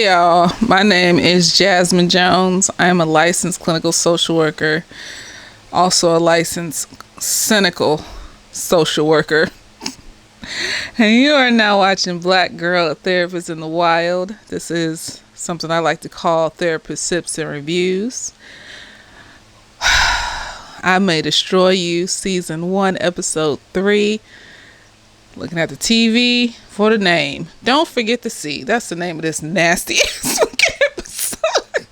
Hey y'all, my name is Jasmine Jones. I am a licensed clinical social worker, also a licensed cynical social worker. And you are now watching Black Girl, a Therapist in the Wild. This is something I like to call Therapist Sips and Reviews. I May Destroy You, Season 1, Episode 3. Looking at the TV for the name. Don't forget to see. That's the name of this nasty ass fucking episode.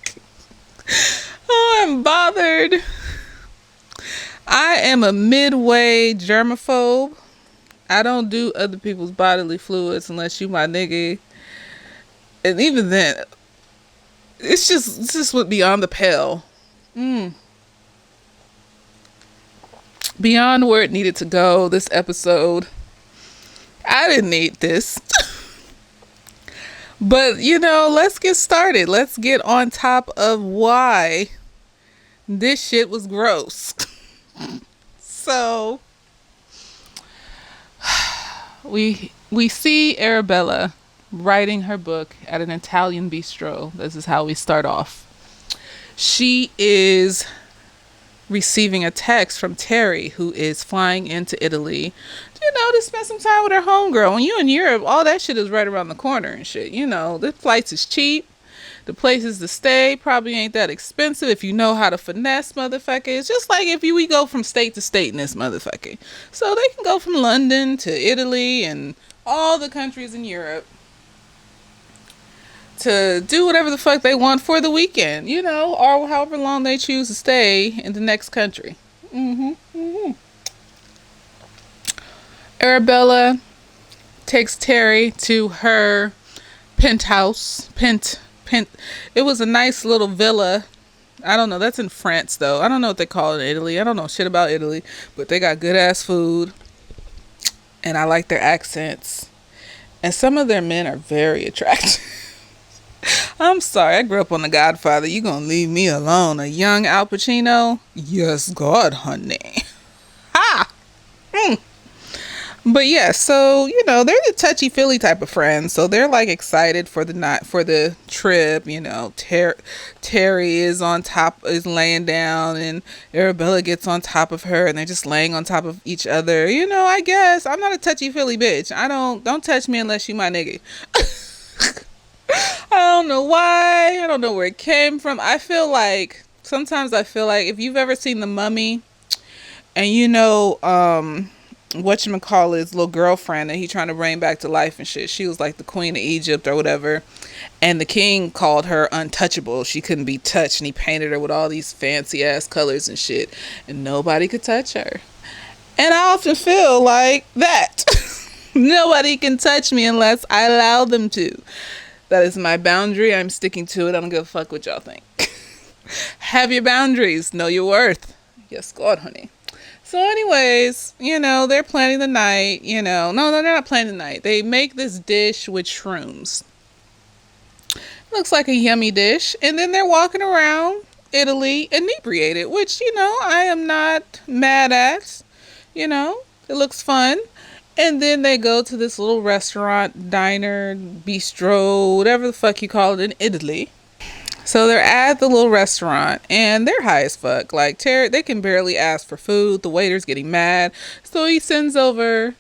Oh, I'm bothered. I am a midway germaphobe. I don't do other people's bodily fluids unless you my nigga. And even then, it's just what beyond the pale. Beyond where it needed to go, this episode. I didn't need this. But, let's get started. Let's get on top of why this shit was gross. So, we see Arabella writing her book at an Italian bistro. This is how we start off. She is receiving a text from Terry, who is flying into Italy, to spend some time with her homegirl. When you in Europe, all that shit is right around the corner and shit. The flights is cheap. The places to stay probably ain't that expensive if you know how to finesse motherfucker. It's just like if we go from state to state in this motherfucker. So they can go from London to Italy and all the countries in Europe to do whatever the fuck they want for the weekend, or however long they choose to stay in the next country. Arabella takes Terry to her penthouse. It was a nice little villa. I don't know. That's in France, though. I don't know what they call it in Italy. I don't know shit about Italy, but they got good ass food, and I like their accents. And some of their men are very attractive. I'm sorry, I grew up on The Godfather. You gonna leave me alone? A young Al Pacino? Yes, God, honey. Ha! But yeah, so they're the touchy-feely type of friends. So they're like excited for the night, for the trip. Terry is laying down, and Arabella gets on top of her, and they're just laying on top of each other. I guess I'm not a touchy-feely bitch. Don't touch me unless you my nigga. I don't know why. I don't know where it came from. Sometimes I feel like if you've ever seen The Mummy, and whatchamacallit's little girlfriend that he trying to bring back to life and shit. She was like the queen of Egypt or whatever. And the king called her untouchable. She couldn't be touched. And he painted her with all these fancy ass colors and shit. And nobody could touch her. And I often feel like that. Nobody can touch me unless I allow them to. That is my boundary. I'm sticking to it. I don't give a fuck what y'all think. Have your boundaries. Know your worth. Yes, God, honey. So anyways, they're planning the night, No, they're not planning the night. They make this dish with shrooms. Looks like a yummy dish. And then they're walking around Italy inebriated, which, I am not mad at. It looks fun. And then they go to this little restaurant, diner, bistro, whatever the fuck you call it in Italy. So they're at the little restaurant, and they're high as fuck. Like, Terry, they can barely ask for food. The waiter's getting mad. So he sends over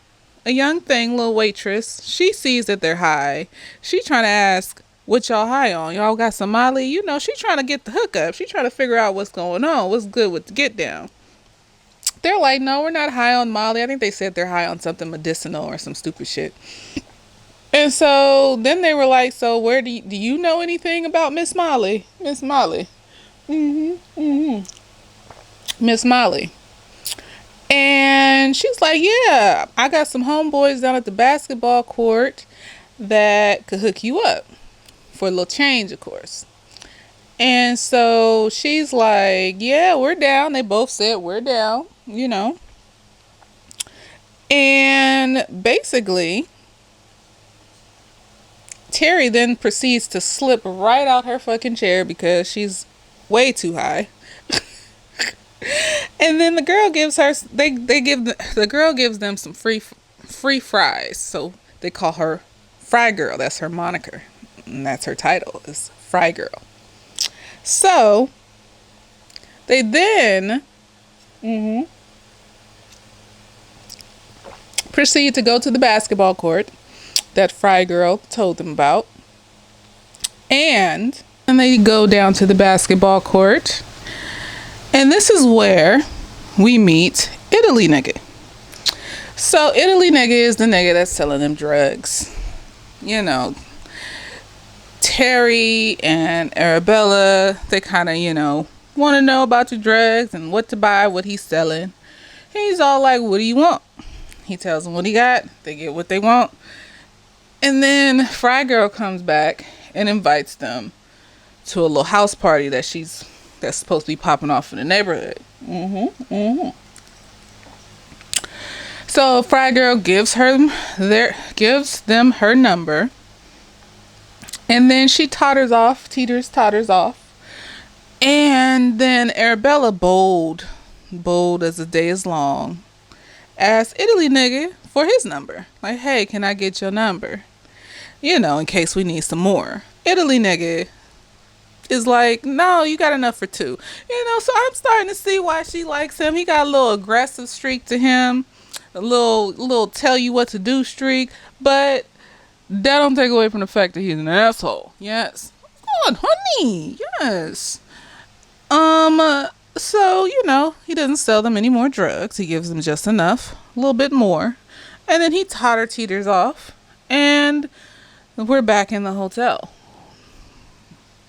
a young thing, little waitress. She sees that they're high. She trying to ask, what y'all high on? Y'all got some Molly? She trying to get the hookup. She trying to figure out what's going on. What's good with the get down. They're like, no, we're not high on Molly. I think they said they're high on something medicinal or some stupid shit. And so then they were like, so where do you know anything about Miss Molly? Miss Molly. Miss Molly. And she's like, yeah, I got some homeboys down at the basketball court that could hook you up for a little change, of course. And so she's like, yeah, we're down. They both said we're down, And basically, Terry then proceeds to slip right out her fucking chair because she's way too high. And then the girl gives her, the girl gives them some free fries. So they call her Fry Girl. That's her moniker. And that's her title, is Fry Girl. So they then proceed to go to the basketball court that Fry Girl told them about. And they go down to the basketball court. And this is where we meet Italy nigga. So Italy nigga is the nigga that's selling them drugs. You know, Terry and Arabella, they kind of, want to know about the drugs and what to buy, what he's selling. He's all like, what do you want? He tells them what he got. They get what they want. And then Fry Girl comes back and invites them to a little house party that's supposed to be popping off in the neighborhood. So Fry Girl gives them her number. And then she totters off. And then Arabella, bold as the day is long, asks Italy nigga for his number. Like, hey, can I get your number? In case we need some more. Italy nigga is like, no, you got enough for two. So I'm starting to see why she likes him. He got a little aggressive streak to him. A little tell you what to do streak. But that don't take away from the fact that he's an asshole. Yes. God, honey. Yes. So, he doesn't sell them any more drugs. He gives them just enough. A little bit more. And then he teeters off. And we're back in the hotel.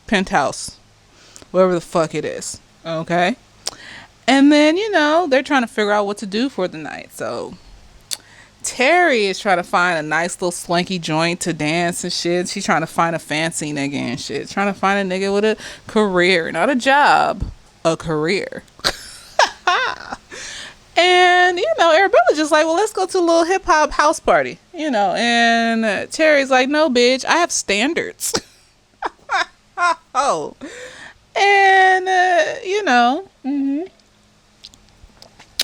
Penthouse. Wherever the fuck it is. Okay? And then, they're trying to figure out what to do for the night. So Terry is trying to find a nice little swanky joint to dance and shit. She's trying to find a fancy nigga and shit. Trying to find a nigga with a career. Not a job. A career. And, Arabella's just like, well, let's go to a little hip-hop house party. And Terry's like, no, bitch, I have standards. Oh. And,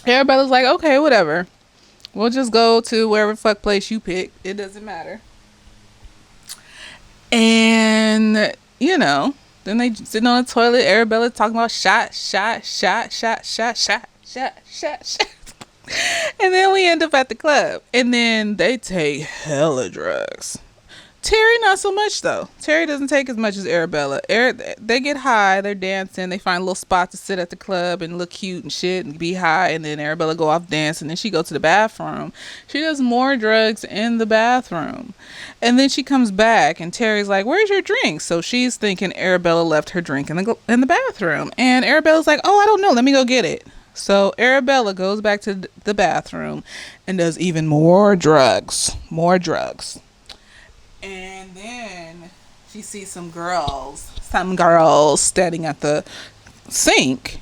Arabella's like, okay, whatever. We'll just go to wherever fuck place you pick. It doesn't matter. And, then they sitting on the toilet. Arabella talking about shot. And then we end up at the club. And then they take hella drugs. Terry, not so much, though. Terry doesn't take as much as Arabella. They get high. They're dancing. They find a little spot to sit at the club and look cute and shit and be high. And then Arabella go off dancing. Then she go to the bathroom. She does more drugs in the bathroom. And then she comes back and Terry's like, where's your drink? So she's thinking Arabella left her drink in the bathroom. And Arabella's like, oh, I don't know. Let me go get it. So Arabella goes back to the bathroom and does even more drugs. And then she sees some girls standing at the sink.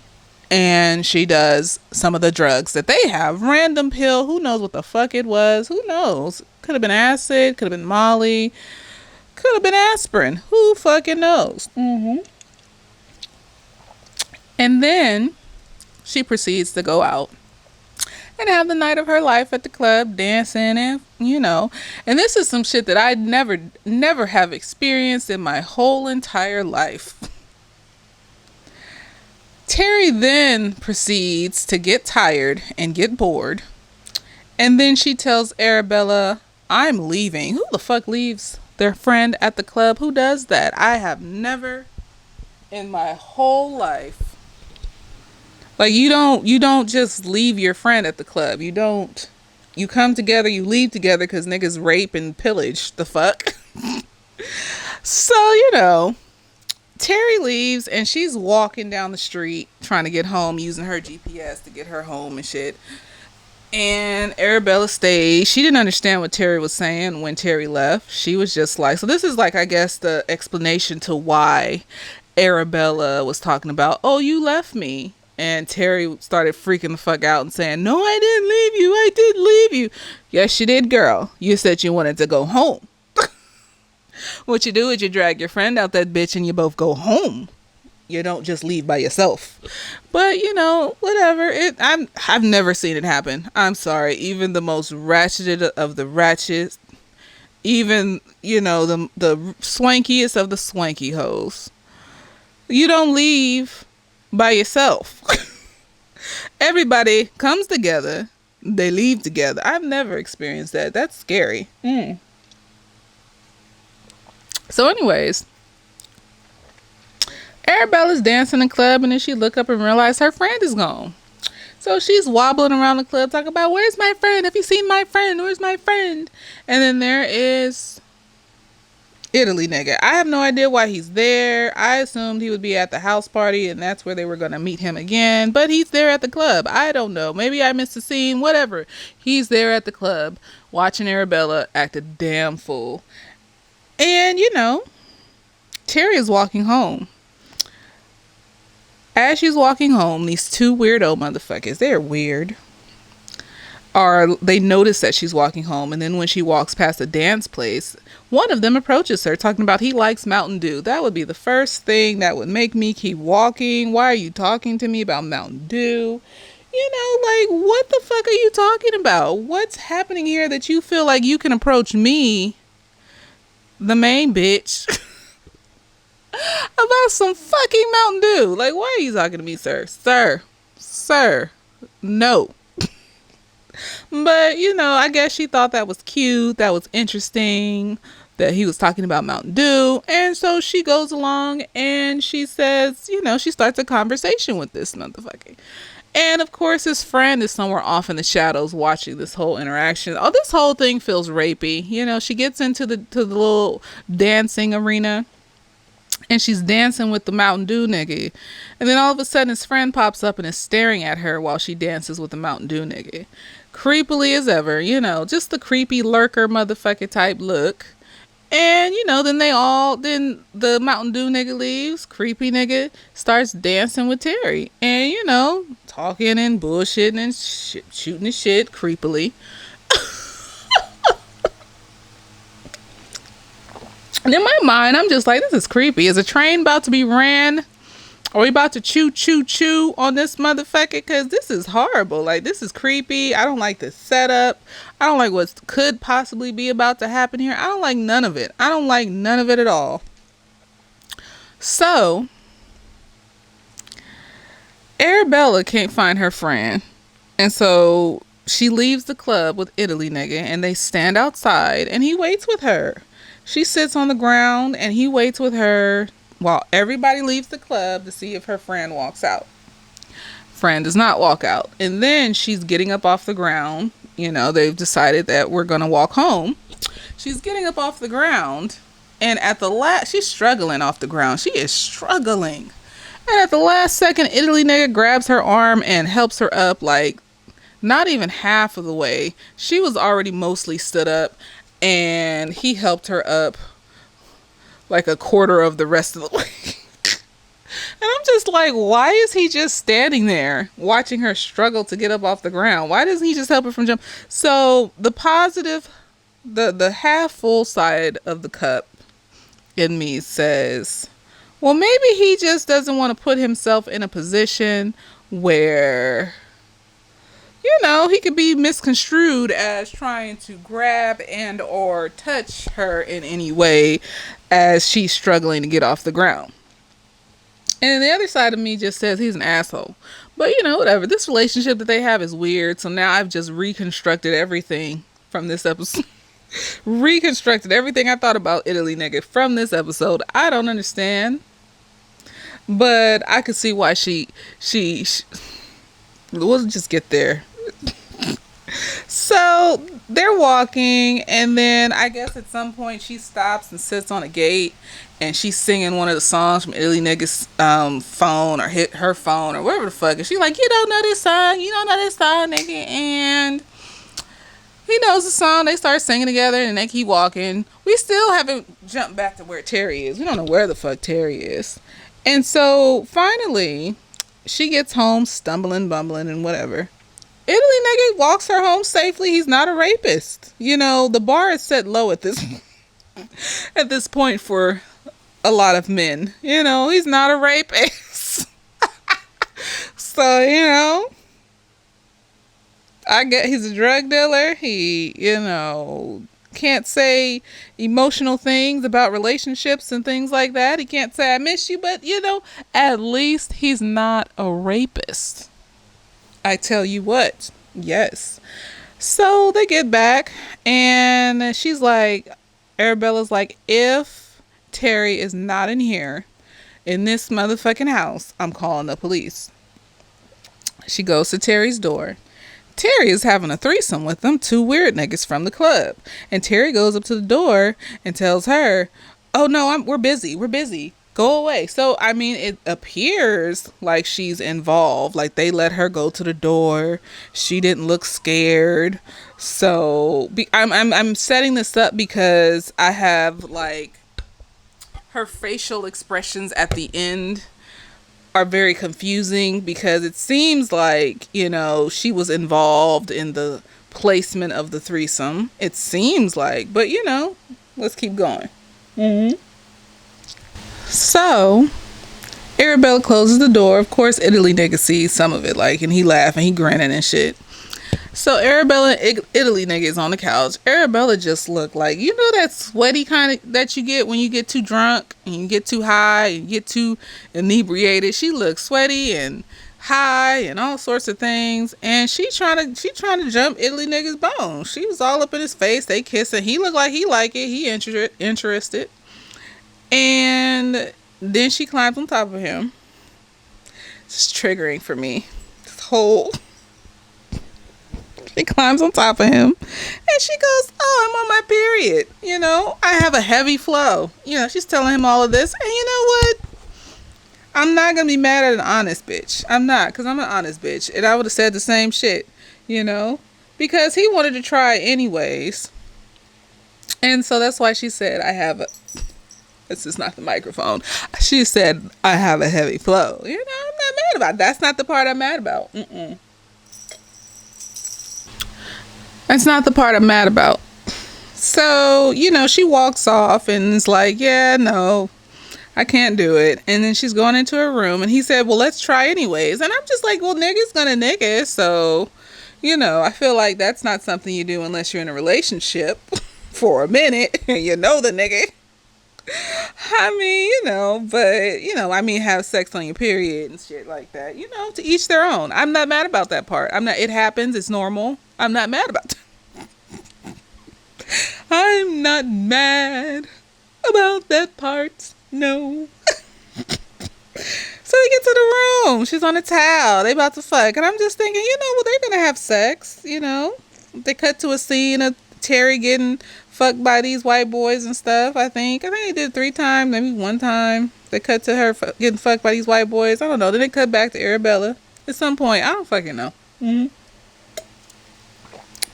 And she does some of the drugs that they have. Random pill. Who knows what the fuck it was? Who knows? Could have been acid. Could have been Molly. Could have been aspirin. Who fucking knows? And then she proceeds to go out and have the night of her life at the club, dancing and, And this is some shit that I never have experienced in my whole entire life. Terry then proceeds to get tired and get bored. And then she tells Arabella, I'm leaving. Who the fuck leaves their friend at the club? Who does that? I have never in my whole life. Like, you don't just leave your friend at the club. You come together, you leave together because niggas rape and pillage. The fuck? So, Terry leaves and she's walking down the street trying to get home using her GPS to get her home and shit. And Arabella stays. She didn't understand what Terry was saying when Terry left. She was just like, so this is like, I guess, the explanation to why Arabella was talking about, oh, you left me. And Terry started freaking the fuck out and saying, no, I didn't leave you. I did leave you. Yes, you did, girl. You said you wanted to go home. What you do is you drag your friend out that bitch and you both go home. You don't just leave by yourself. But, whatever. I've never seen it happen. I'm sorry. Even the most ratchet of the ratchet Even, the swankiest of the swanky hoes. You don't leave by yourself. Everybody comes together. They leave together. I've never experienced that. That's scary. So, anyways, Arabella's dancing in the club, and then she look up and realize her friend is gone. So she's wobbling around the club talking about, where's my friend? Have you seen my friend? Where's my friend? And then there is Italy nigga. I have no idea why he's there. I assumed he would be at the house party and that's where they were going to meet him again. But he's there at the club. I don't know. Maybe I missed a scene. Whatever. He's there at the club watching Arabella act a damn fool. And, Terry is walking home. As she's walking home, these two weirdo motherfuckers, they're weird, they notice that she's walking home, and then when she walks past a dance place, one of them approaches her talking about he likes Mountain Dew. That would be the first thing that would make me keep walking. Why are you talking to me about Mountain Dew? What the fuck are you talking about? What's happening here that you feel like you can approach me, the main bitch, about some fucking Mountain Dew? Like, why are you talking to me, sir? Sir, no. But, I guess she thought that was cute, that was interesting, that he was talking about Mountain Dew. And so she goes along and she says, she starts a conversation with this motherfucker. And of course, his friend is somewhere off in the shadows watching this whole interaction. Oh, this whole thing feels rapey. She gets into the little dancing arena. And she's dancing with the Mountain Dew nigga. And then all of a sudden his friend pops up and is staring at her while she dances with the Mountain Dew nigga. Creepily as ever, just the creepy lurker motherfucker type look. And, then the Mountain Dew nigga leaves. Creepy nigga starts dancing with Terry. And, talking and bullshitting and shooting the shit creepily. And in my mind, I'm just like, this is creepy. Is a train about to be ran? Are we about to chew on this motherfucker? Because this is horrible. Like, this is creepy. I don't like the setup. I don't like what could possibly be about to happen here. I don't like none of it. I don't like none of it at all. So, Arabella can't find her friend. And so, she leaves the club with Italy nigga. And they stand outside. And he waits with her. She sits on the ground and he waits with her while everybody leaves the club to see if her friend walks out. Friend does not walk out. And then she's getting up off the ground. They've decided that we're going to walk home. She's getting up off the ground. And at the she's struggling off the ground. She is struggling. And at the last second, Italy nigga grabs her arm and helps her up, like, not even half of the way. She was already mostly stood up. And he helped her up like a quarter of the rest of the way. And I'm just like, why is he just standing there watching her struggle to get up off the ground? Why doesn't he just help her from jump? So the positive, the half full side of the cup in me says, well, maybe he just doesn't want to put himself in a position where, he could be misconstrued as trying to grab and or touch her in any way as she's struggling to get off the ground. And the other side of me just says he's an asshole. But, whatever. This relationship that they have is weird. So now I've just reconstructed everything from this episode. Reconstructed everything I thought about Italy nigga from this episode. I don't understand. But I could see why she we'll just get there. So they're walking, and then I guess at some point she stops and sits on a gate, and she's singing one of the songs from Italy nigga's phone, or hit her phone, or whatever the fuck. And she's like, you don't know this song, nigga. And he knows the song. They start singing together, and they keep walking. We still haven't jumped back to where Terry is. We don't know where the fuck Terry is. And so finally she gets home, stumbling, bumbling, and whatever. Italy nigga walks her home safely. He's not a rapist. The bar is set low at this point for a lot of men. He's not a rapist. So, I get he's a drug dealer. He, Can't say emotional things about relationships and things like that. He can't say I miss you, but at least he's not a rapist. I tell you what. Yes. So they get back, and she's like, Arabella's like, if Terry is not in here, in this motherfucking house, I'm calling the police. She goes to Terry's door. Terry is having a threesome with them two weird niggas from the club. And Terry goes up to the door and tells her, oh no, we're busy. Go away. So, I mean, it appears like she's involved. Like they let her go to the door. She didn't look scared. So, I'm setting this up because I have like her facial expressions at the end are very confusing because it seems like, she was involved in the placement of the threesome. It seems like, but let's keep going. So, Arabella closes the door. Of course, Italy nigga sees some of it, and he laughing, he grinning and shit. So Arabella and Italy nigga is on the couch. Arabella just looked like, that sweaty kind of that you get when you get too drunk and you get too high and you get too inebriated. She looked sweaty and high and all sorts of things. And she trying to jump Italy nigga's bone. She was all up in his face. They kissing. He looked like he like it. He interested. And then she climbs on top of him. It's triggering for me. This whole... She climbs on top of him and she goes, oh, I'm on my period. I have a heavy flow. She's telling him all of this. And you know what? I'm not going to be mad at an honest bitch. I'm not, because I'm an honest bitch. And I would have said the same shit, because he wanted to try anyways. And so that's why she said, this is not the microphone. She said, I have a heavy flow. I'm not mad about it. That's not the part I'm mad about. That's not the part I'm mad about. So, she walks off and is like, yeah, no, I can't do it. And then she's going into her room and he said, well, let's try anyways. And I'm just like, well, nigga's gonna nigga. So, I feel like that's not something you do unless you're in a relationship for a minute and the nigga. I mean, but, have sex on your period and shit like that, to each their own. I'm not mad about that part. It happens. It's normal. I'm not mad about that. I'm not mad about that part. No. So they get to the room. She's on a towel. They about to fuck. And I'm just thinking, they're going to have sex, They cut to a scene of Terry getting fucked by these white boys and stuff, I think they did 3 times, maybe 1 time. They cut to her getting fucked by these white boys. I don't know. Then they cut back to Arabella at some point. I don't fucking know.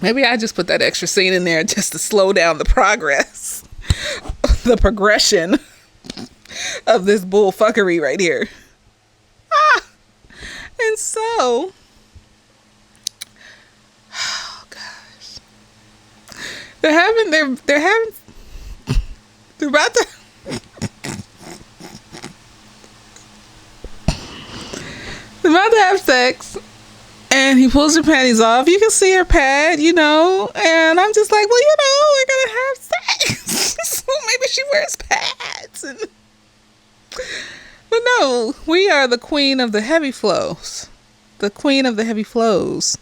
Maybe I just put that extra scene in there just to slow down the progress. The progression of this bullfuckery right here. And so... They're about to have sex and he pulls her panties off. You can see her pad, and I'm just like, well, we're gonna have sex. So maybe she wears pads. But no, we are the queen of the heavy flows. The queen of the heavy flows.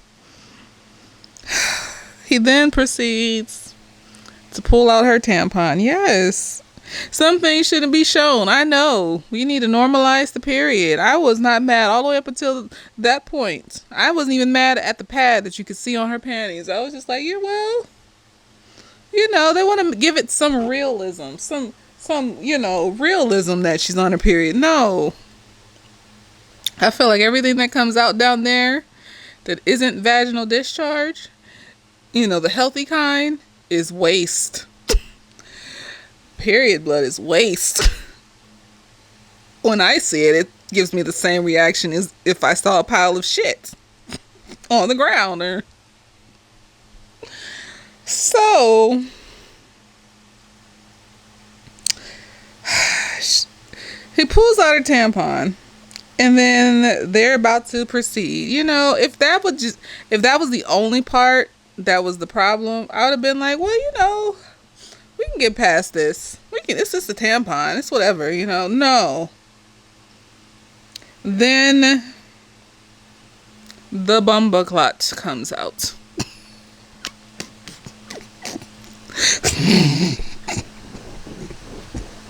He then proceeds to pull out her tampon. Yes. Some things shouldn't be shown. I know. We need to normalize the period. I was not mad all the way up until that point. I wasn't even mad at the pad that you could see on her panties. I was just like, they want to give it some realism. Some realism that she's on her period. No. I feel like everything that comes out down there that isn't vaginal discharge, the healthy kind, is waste. Period blood is waste. When I see it, it gives me the same reaction as if I saw a pile of shit on the ground. So, he pulls out her tampon, and then they're about to proceed. If that was the only part that was the problem, I would have been like, well, we can get past this. It's just a tampon. It's whatever, No. Then the bumba clot comes out.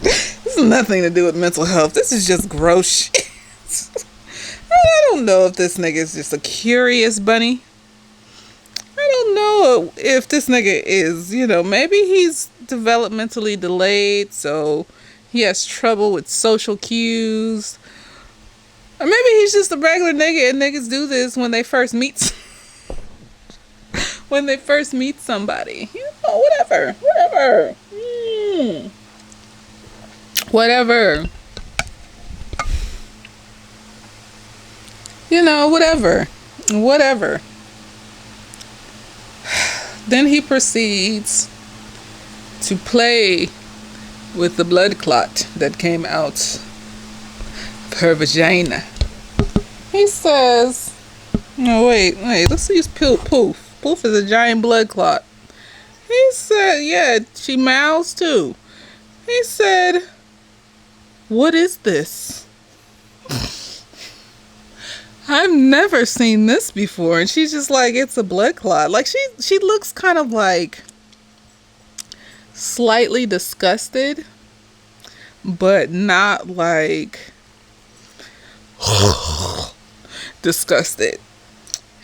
This has nothing to do with mental health. This is just gross shit. I don't know if this nigga is just a curious bunny. I don't know if this nigga is, maybe he's developmentally delayed, so he has trouble with social cues. Or maybe he's just a regular nigga and niggas do this when they first meet when they first meet somebody. Whatever. Whatever. Whatever. Then he proceeds to play with the blood clot that came out of her vagina. He says, no, wait, let's use Poof. Poof is a giant blood clot. He said, yeah, she mouths too. He said, what is this? I've never seen this before. And she's just like, it's a blood clot. Like, she looks kind of like slightly disgusted, but not like disgusted.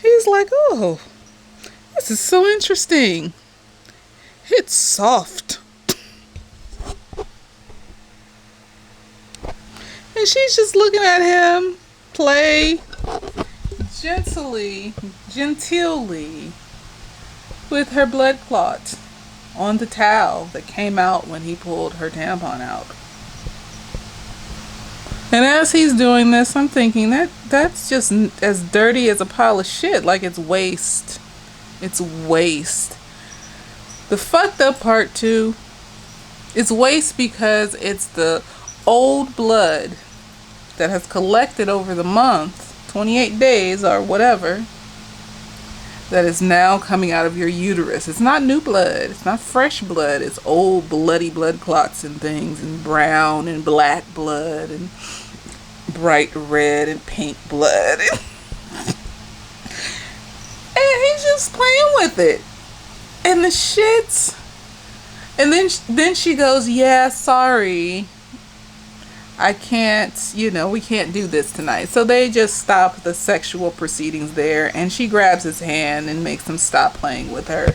He's like, oh, this is so interesting. It's soft. And she's just looking at him play gentilely with her blood clot on the towel that came out when he pulled her tampon out. And as he's doing this, I'm thinking that's just as dirty as a pile of shit. Like, it's waste. It's waste. The fucked up part too, it's waste because it's the old blood that has collected over the month, 28 days or whatever, that is now coming out of your uterus. It's not new blood. It's not fresh blood. It's old bloody blood clots and things, and brown and black blood and bright red and pink blood. And he's just playing with it. And the shits. And then she goes, yeah, sorry. I can't, we can't do this tonight. So they just stop the sexual proceedings there, and she grabs his hand and makes him stop playing with her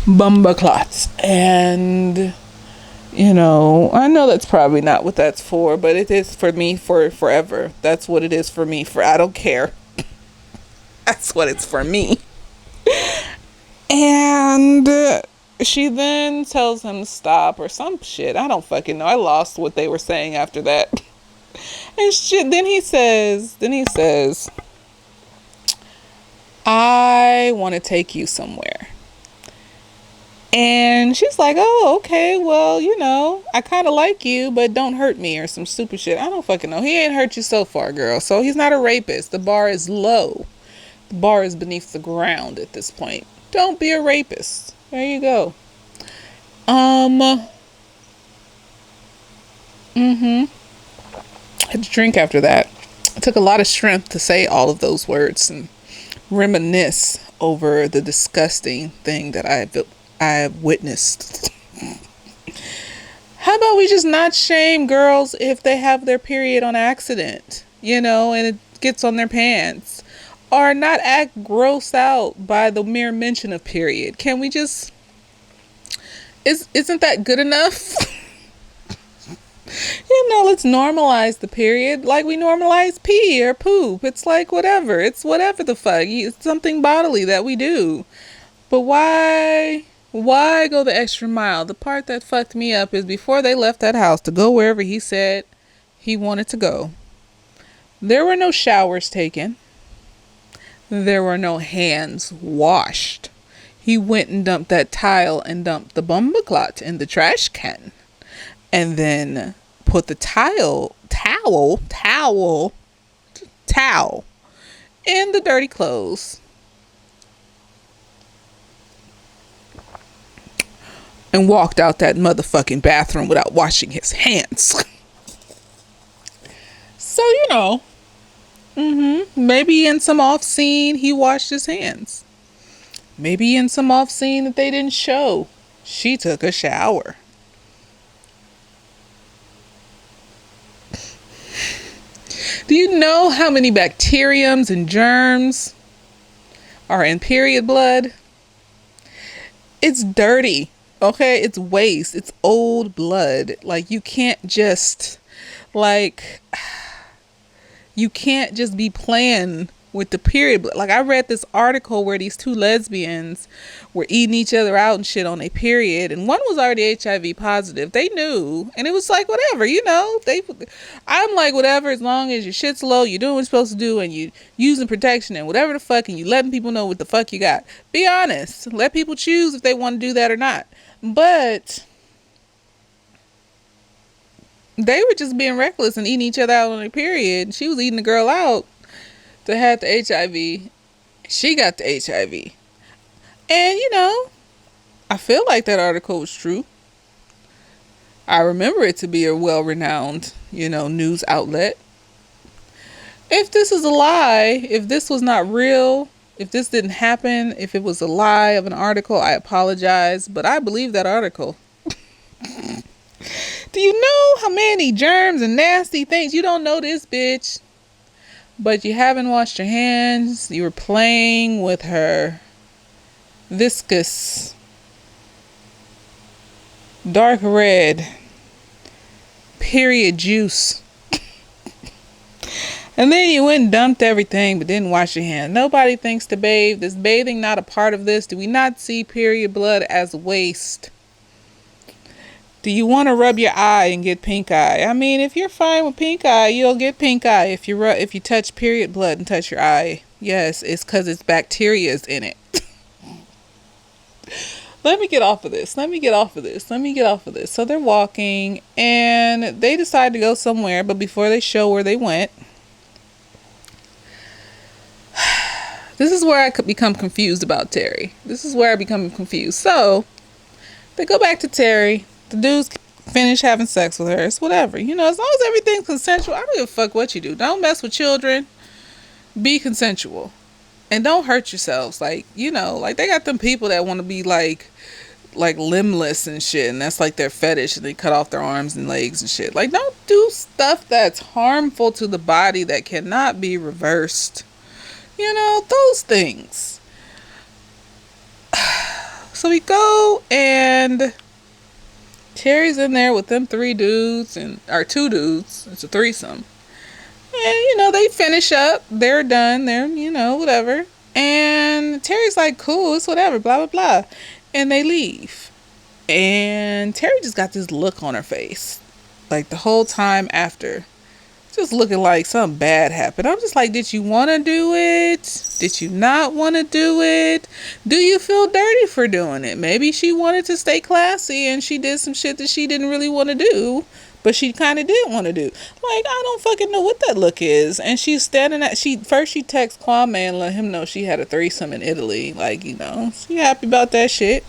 bumba clots. And, I know that's probably not what that's for, but it is for me for forever. That's what it is for me. I don't care. That's what it's for me. And she then tells him to stop or some shit. I don't fucking know. I lost what they were saying after that. And shit. Then he says, I want to take you somewhere. And she's like, oh, okay, well, I kind of like you, but don't hurt me or some stupid shit. I don't fucking know. He ain't hurt you so far, girl. So he's not a rapist. The bar is low. The bar is beneath the ground at this point. Don't be a rapist. There you go. I had to drink after that. It took a lot of strength to say all of those words and reminisce over the disgusting thing that I have witnessed. How about we just not shame girls if they have their period on accident, and it gets on their pants, or not act grossed out by the mere mention of period? Can we just, isn't that good enough? Let's normalize the period like we normalize pee or poop. It's like whatever. It's whatever the fuck. It's something bodily that we do. But why go the extra mile? The part that fucked me up is before they left that house to go wherever he said he wanted to go, there were no showers taken. There were no hands washed. He went and dumped that tile and dumped the bumba clot in the trash can. And then put the towel in the dirty clothes. and walked out that motherfucking bathroom without washing his hands. So, maybe in some off scene he washed his hands. Maybe in some off scene that they didn't show, she took a shower. Do you know how many bacteriums and germs are in period blood? It's dirty, okay? It's waste. It's old blood. Like, you can't just be playing with the period. Like, I read this article where these two lesbians were eating each other out and shit on a period, and one was already HIV positive. They knew, and it was like, whatever, I'm like, whatever, as long as your shit's low, you're doing what you're supposed to do, and you using protection and whatever the fuck, and you letting people know what the fuck you got. Be honest. Let people choose if they want to do that or not. But they were just being reckless and eating each other out on a period. She was eating the girl out that had the HIV. She got the HIV. And, I feel like that article was true. I remember it to be a well-renowned, news outlet. If this is a lie, if this was not real, if this didn't happen, if it was a lie of an article, I apologize. But I believe that article. Do you know how many germs and nasty things? You don't know this, bitch. But you haven't washed your hands. You were playing with her viscous, dark red period juice. And then you went and dumped everything but didn't wash your hands. Nobody thinks to bathe. Is bathing not a part of this? Do we not see period blood as waste? Do you want to rub your eye and get pink eye? I mean, if you're fine with pink eye, you'll get pink eye if you touch period blood and touch your eye. Yes, it's because it's bacteria's in it. Let me get off of this. So they're walking and they decide to go somewhere, but before they show where they went, this is where I could become confused about Terry. So they go back to Terry. The dudes finish having sex with her. It's whatever. As long as everything's consensual, I don't give a fuck what you do. Don't mess with children. Be consensual. And don't hurt yourselves. Like they got them people that want to be like limbless and shit. And that's like their fetish. And they cut off their arms and legs and shit. Like, don't do stuff that's harmful to the body that cannot be reversed. Those things. So we go and Terry's in there with them three dudes or two dudes. It's a threesome. And, they finish up. They're done. They're, whatever. And Terry's like, cool, it's whatever, blah, blah, blah. And they leave. And Terry just got this look on her face. Like, the whole time after. Just looking like something bad happened. I'm just like, did you want to do it? Did you not want to do it? Do you feel dirty for doing it? Maybe she wanted to stay classy and she did some shit that she didn't really want to do, but she kind of did want to do. Like, I don't fucking know what that look is. And she's standing at, she texts Kwame and let him know she had a threesome in Italy. Like, she happy about that shit.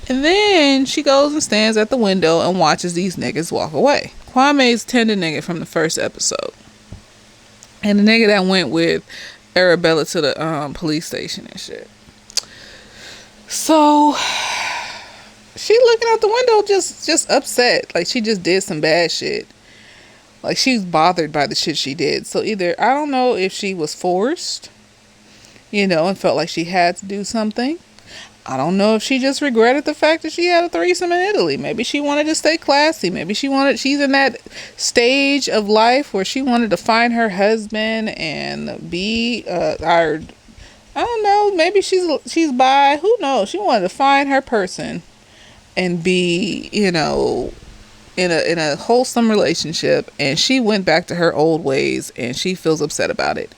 And then she goes and stands at the window and watches these niggas walk away. Kwame's tender nigga from the first episode. And the nigga that went with Arabella to the police station and shit. So she looking out the window just upset. Like, she just did some bad shit. Like, she's bothered by the shit she did. So either, I don't know if she was forced, and felt like she had to do something. I don't know if she just regretted the fact that she had a threesome in Italy. Maybe she wanted to stay classy. Maybe she's in that stage of life where she wanted to find her husband and be, I don't know, maybe she's bi, who knows? She wanted to find her person and be, in a wholesome relationship, and she went back to her old ways and she feels upset about it.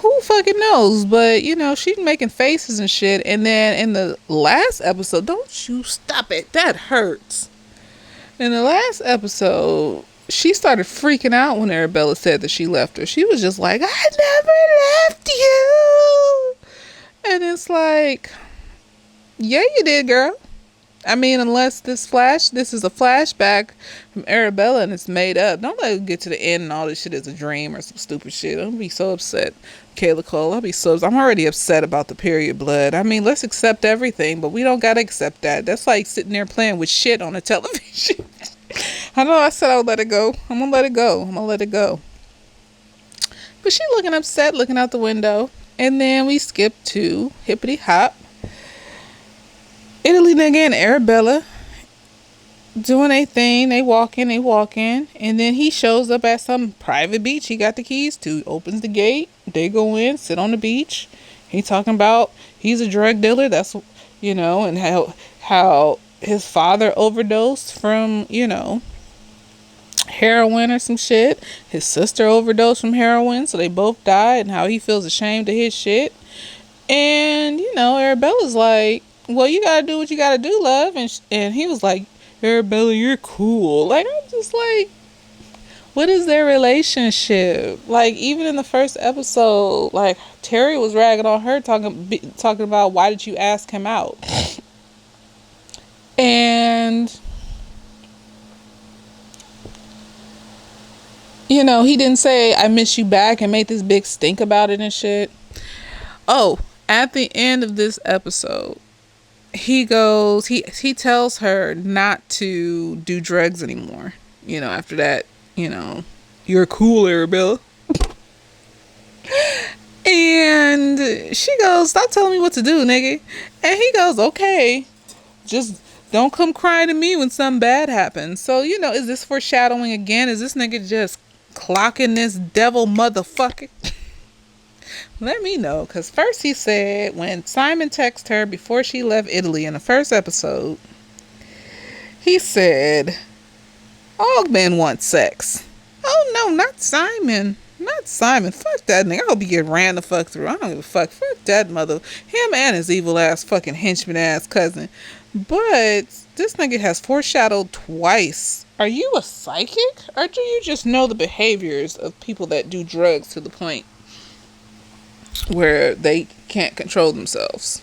Who fucking knows? But, she's making faces and shit. And then in the last episode, don't you stop it. That hurts. In the last episode, she started freaking out when Arabella said that she left her. She was just like, I never left you. And it's like, yeah, you did, girl. I mean, unless this is a flashback from Arabella and it's made up. Don't let it get to the end and all this shit is a dream or some stupid shit. I'll be so upset. Kayla Cole, I'll be so. I'm already upset about the period blood. I mean, let's accept everything, but we don't gotta accept that. That's like sitting there playing with shit on a television. I know I said I would let it go. I'm gonna let it go. I'm gonna let it go. But she looking upset, looking out the window. And then we skip to Hippity Hop. Italy nigga and Arabella doing a thing. They walking. And then he shows up at some private beach he got the keys to. Opens the gate. They go in, sit on the beach. He talking about he's a drug dealer. That's, and how his father overdosed from, heroin or some shit. His sister overdosed from heroin, so they both died, and how he feels ashamed of his shit. And, Arabella's like, well, you gotta do what you gotta do, love. And he was like, Arabella, you're cool. Like, I'm just like, what is their relationship? Like, even in the first episode, like, Terry was ragging on her, talking about, why did you ask him out? And, he didn't say, I miss you back, and made this big stink about it and shit. Oh, at the end of this episode, he tells her not to do drugs anymore. After that, you're cool, Arabella. And she goes, stop telling me what to do, nigga. And he goes, okay, just don't come crying to me when something bad happens. So, is this foreshadowing again? Is this nigga just clocking this devil motherfucker? Let me know, because first he said when Simon texted her before she left Italy in the first episode, he said, all men want sex. Oh no, not Simon. Not Simon. Fuck that nigga. I hope he get ran the fuck through. I don't give a fuck. Fuck that mother. Him and his evil ass fucking henchman ass cousin. But this nigga has foreshadowed twice. Are you a psychic? Or do you just know the behaviors of people that do drugs to the point where they can't control themselves?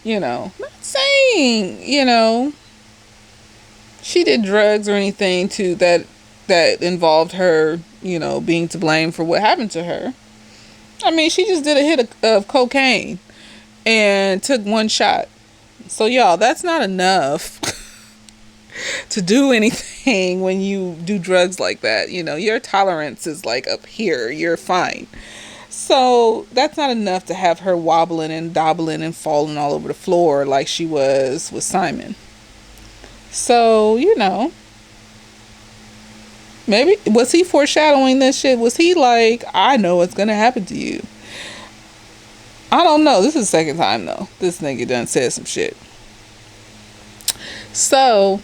Not saying, she did drugs or anything to that involved her, being to blame for what happened to her. I mean, she just did a hit of cocaine and took one shot. So y'all, that's not enough to do anything when you do drugs like that. Your tolerance is like up here. You're fine. So that's not enough to have her wobbling and dobbling and falling all over the floor like she was with Simon. So, maybe, was he foreshadowing this shit? Was he like, I know what's going to happen to you? I don't know. This is the second time, though. This nigga done said some shit. So,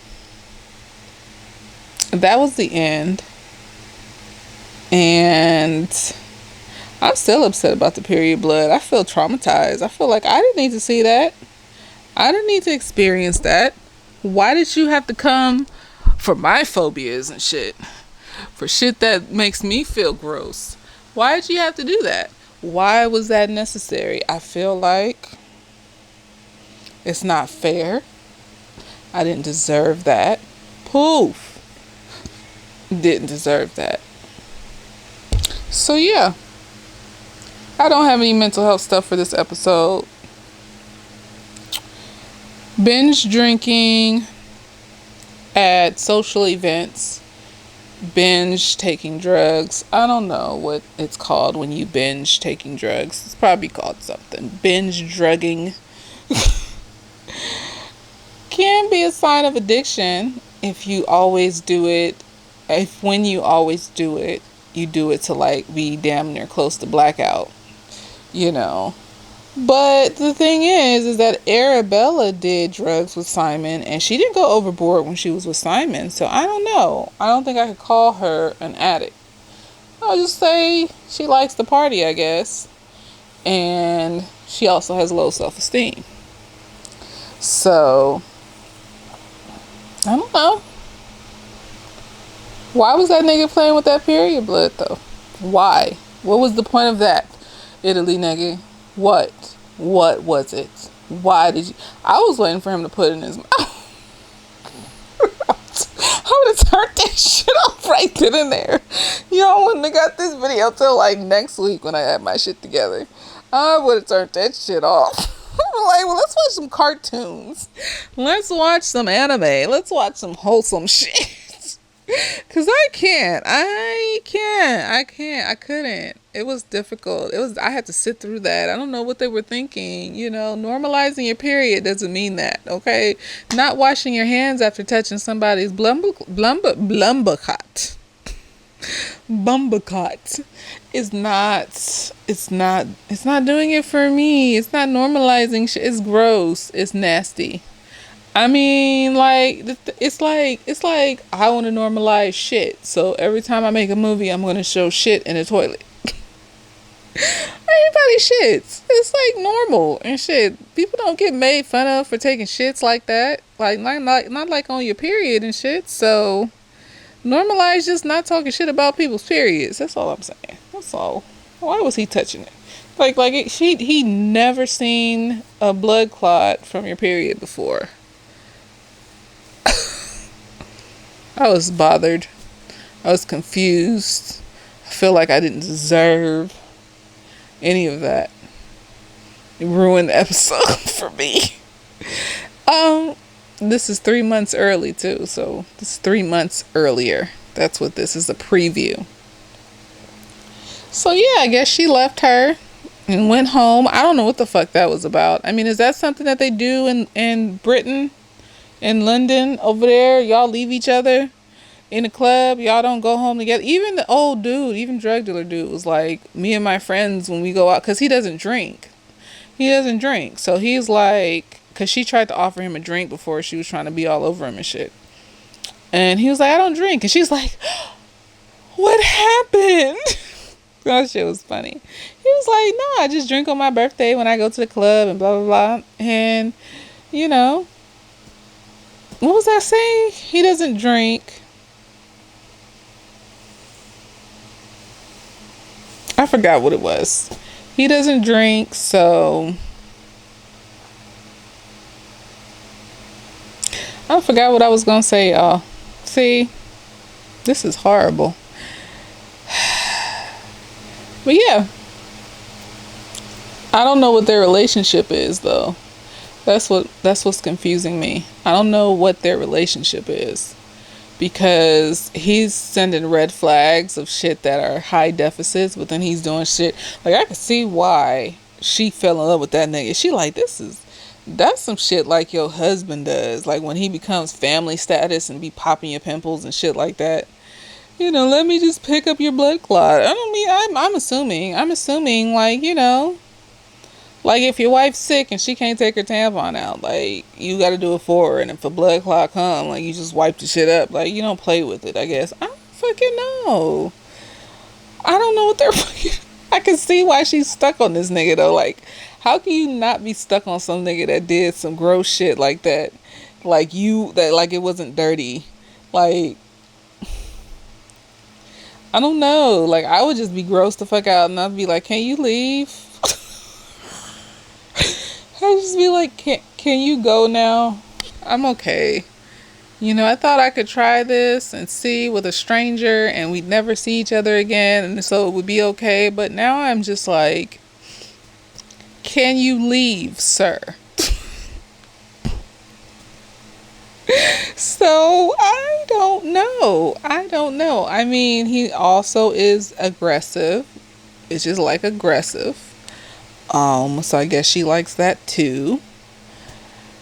that was the end. And I'm still upset about the period blood. I feel traumatized. I feel like I didn't need to see that. I didn't need to experience that. Why did you have to come for my phobias and shit? For shit that makes me feel gross. Why did you have to do that? Why was that necessary? I feel like it's not fair. I didn't deserve that. Poof. Didn't deserve that. So yeah. I don't have any mental health stuff for this episode. Binge drinking at social events. Binge taking drugs. I don't know what it's called when you binge taking drugs. It's probably called something. Binge drugging. Can be a sign of addiction if you always do it. If when you always do it, you do it to like be damn near close to blackout. But the thing is that Arabella did drugs with Simon, and she didn't go overboard when she was with Simon. So I don't know. I don't think I could call her an addict. I'll just say she likes to party, I guess. And she also has low self-esteem. So, I don't know. Why was that nigga playing with that period blood, though? Why? What was the point of that? Italy nigga. What was it? Why did you? I was waiting for him to put it in his mouth. have turned that shit off right then and there. Y'all wouldn't have got this video till like next week when I had my shit together. I would have turned that shit off. Like, well, let's watch some cartoons. Let's watch some anime. Let's watch some wholesome shit. Cause I couldn't. It was difficult. I had to sit through that. I don't know what they were thinking. Normalizing your period doesn't mean that, okay? Not washing your hands after touching somebody's blumbercot. Bumblecot is not, it's not doing it for me. It's not normalizing shit. It's gross. It's nasty. I mean, like, it's like I want to normalize shit. So every time I make a movie, I'm going to show shit in the toilet. Everybody shits. It's like normal and shit. People don't get made fun of for taking shits like that. Like, not like on your period and shit. So normalize just not talking shit about people's periods. That's all I'm saying. That's all. Why was he touching it? He never seen a blood clot from your period before. I was bothered. I was confused. I feel like I didn't deserve any of that. It ruined the episode for me. This is 3 months early too, so this is 3 months earlier. That's what this is, a preview. So yeah, I guess she left her and went home. I don't know what the fuck that was about. I mean, is that something that they do in Britain? In London over there, y'all leave each other in a club, y'all don't go home together. Even the old dude, even drug dealer dude was like, me and my friends when we go out, because he doesn't drink, so he's like, because she tried to offer him a drink before, she was trying to be all over him and shit, and he was like, I don't drink, and she's like, what happened? That shit was funny. He was like, no, I just drink on my birthday when I go to the club and blah blah blah. And what was I saying? He doesn't drink. I forgot what it was. He doesn't drink, so I forgot what I was gonna say, y'all. See, this is horrible. But yeah, I don't know what their relationship is though. That's what's confusing me. I don't know what their relationship is, because he's sending red flags of shit that are high deficits, but then he's doing shit like, I can see why she fell in love with that nigga. She like, that's some shit like your husband does, like when he becomes family status and be popping your pimples and shit like that. Let me just pick up your blood clot. I don't mean, I'm assuming like, like if your wife's sick and she can't take her tampon out, like you got to do it for her. And if a blood clot come, like you just wipe the shit up. Like you don't play with it, I guess. I don't fucking know. I don't know what they're fucking... I can see why she's stuck on this nigga though. Like, how can you not be stuck on some nigga that did some gross shit like that? Like like it wasn't dirty. Like, I don't know. Like, I would just be grossed the fuck out and I'd be like, can you leave? I'd just be like, can you go now? I'm okay. I thought I could try this and see with a stranger and we'd never see each other again, and so it would be okay. But now I'm just like, can you leave, sir? So I don't know. I mean, he also is aggressive. It's just like aggressive. So I guess she likes that too.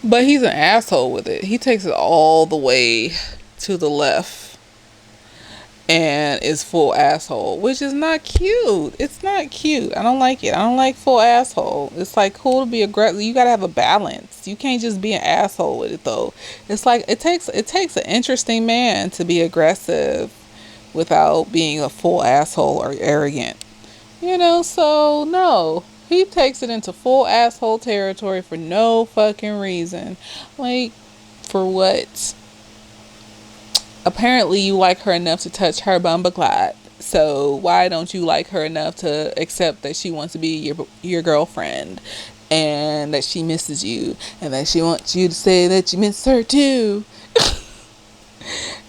But he's an asshole with it. He takes it all the way to the left and is full asshole, which is not cute. It's not cute. I don't like it. I don't like full asshole. It's like cool to be aggressive. You gotta have a balance. You can't just be an asshole with it though. It's like it takes an interesting man to be aggressive without being a full asshole or arrogant. So no. He takes it into full asshole territory for no fucking reason. Like, for what? Apparently you like her enough to touch her bumbleclot. So why don't you like her enough to accept that she wants to be your girlfriend, and that she misses you, and that she wants you to say that you miss her too?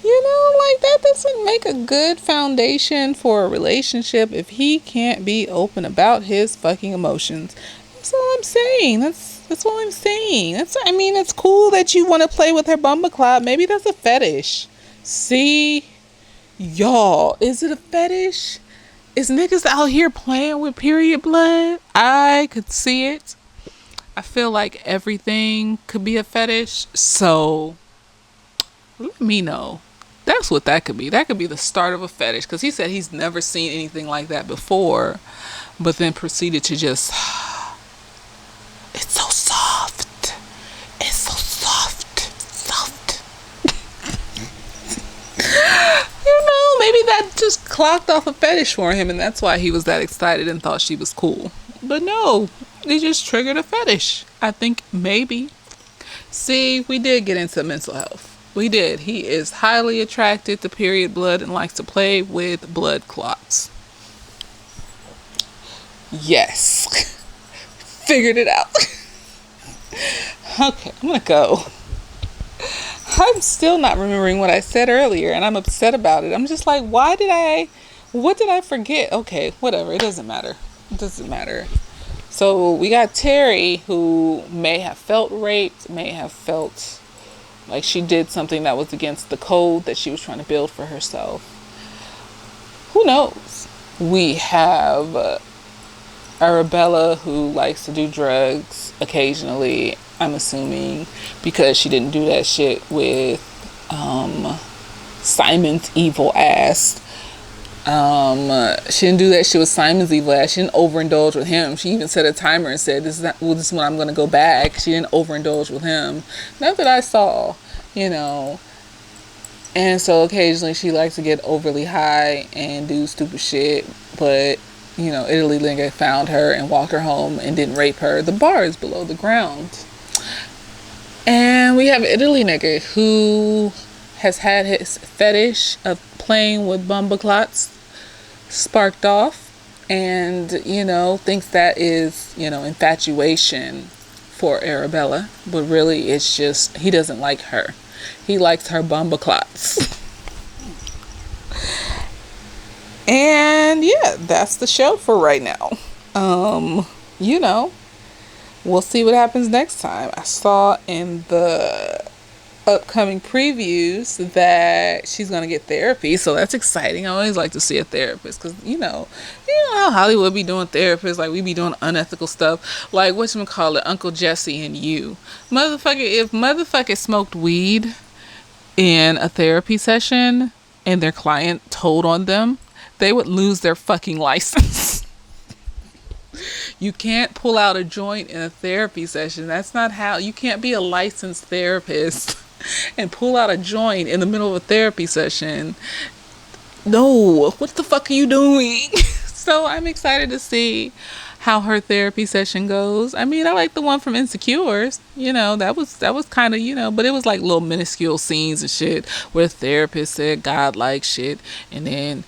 Like that doesn't make a good foundation for a relationship if he can't be open about his fucking emotions. That's all I'm saying. That's all I'm saying. It's cool that you want to play with her bumba clot. Maybe that's a fetish. See, y'all, is it a fetish? Is niggas out here playing with period blood? I could see it. I feel like everything could be a fetish. So let me know. That's what that could be. That could be the start of a fetish. Because he said he's never seen anything like that before. But then proceeded to just. It's so soft. It's so soft. Soft. Maybe that just clocked off a fetish for him. And that's why he was that excited and thought she was cool. But no. It just triggered a fetish. I think maybe. See, we did get into mental health. We did. He is highly attracted to period blood and likes to play with blood clots. Yes. Figured it out. Okay, I'm gonna go. I'm still not remembering what I said earlier and I'm upset about it. I'm just like, what did I forget? Okay, whatever. It doesn't matter. It doesn't matter. So we got Terry, who may have felt raped, may have felt like she did something that was against the code that she was trying to build for herself. Who knows? We have Arabella, who likes to do drugs occasionally, I'm assuming, because she didn't do that shit with Simon's evil ass. She didn't do that shit with Simon's evil ass. She didn't overindulge with him. She even set a timer and said, this is when I'm going to go back. She didn't overindulge with him. Not that I saw, And so occasionally she likes to get overly high and do stupid shit. But, Italy nigga found her and walked her home and didn't rape her. The bar is below the ground. And we have Italy nigga who has had his fetish of playing with bumba clots sparked off and thinks that is infatuation for Arabella, but really it's just he doesn't like her. He likes her bumba clots. And yeah, that's the show for right now. We'll see what happens next time. I saw in the upcoming previews that she's gonna get therapy, so that's exciting. I always like to see a therapist because you know how Hollywood be doing therapists, like we be doing unethical stuff, like whatchamacallit, Uncle Jesse and you, motherfucker. If motherfucker smoked weed in a therapy session and their client told on them, they would lose their fucking license. You can't pull out a joint in a therapy session. That's not how. You can't be a licensed therapist and pull out a joint in the middle of a therapy session. No, what the fuck are you doing? So I'm excited to see how her therapy session goes. I mean, I like the one from Insecures. That was kind of, but it was like little minuscule scenes and shit where the therapist said godlike shit, and then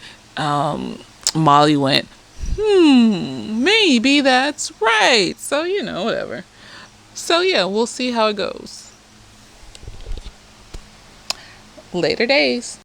Molly went, maybe that's right. So, whatever. So, yeah, we'll see how it goes. Later days.